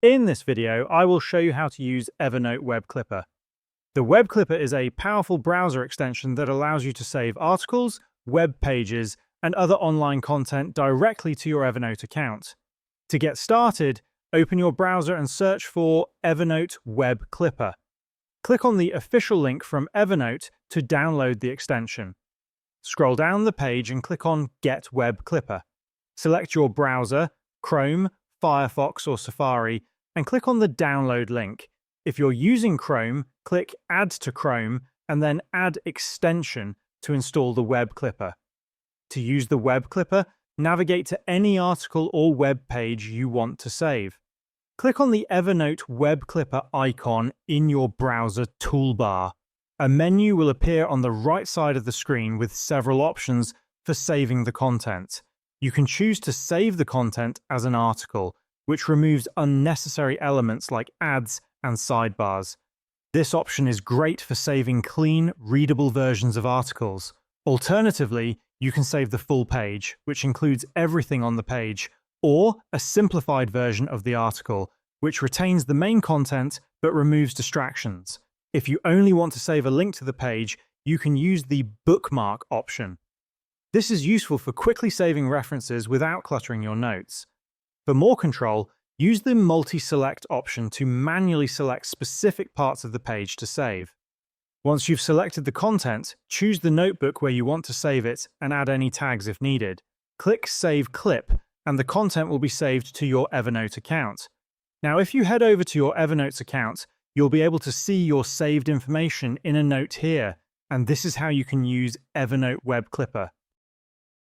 In this video, I will show you how to use Evernote Web Clipper. The Web Clipper is a powerful browser extension that allows you to save articles, web pages, and other online content directly to your Evernote account. To get started, open your browser and search for Evernote Web Clipper. Click on the official link from Evernote to download the extension. Scroll down the page and click on Get Web Clipper. Select your browser, Chrome, Firefox, or Safari, and click on the download link. If you're using Chrome, click Add to Chrome and then Add Extension to install the Web Clipper. To use the Web Clipper, navigate to any article or web page you want to save. Click on the Evernote Web Clipper icon in your browser toolbar. A menu will appear on the right side of the screen with several options for saving the content. You can choose to save the content as an article, which removes unnecessary elements like ads and sidebars. This option is great for saving clean, readable versions of articles. Alternatively, you can save the full page, which includes everything on the page, or a simplified version of the article, which retains the main content but removes distractions. If you only want to save a link to the page, you can use the bookmark option. This is useful for quickly saving references without cluttering your notes. For more control, use the multi-select option to manually select specific parts of the page to save. Once you've selected the content, choose the notebook where you want to save it and add any tags if needed. Click Save Clip, and the content will be saved to your Evernote account. Now, if you head over to your Evernote account, you'll be able to see your saved information in a note here, and this is how you can use Evernote Web Clipper.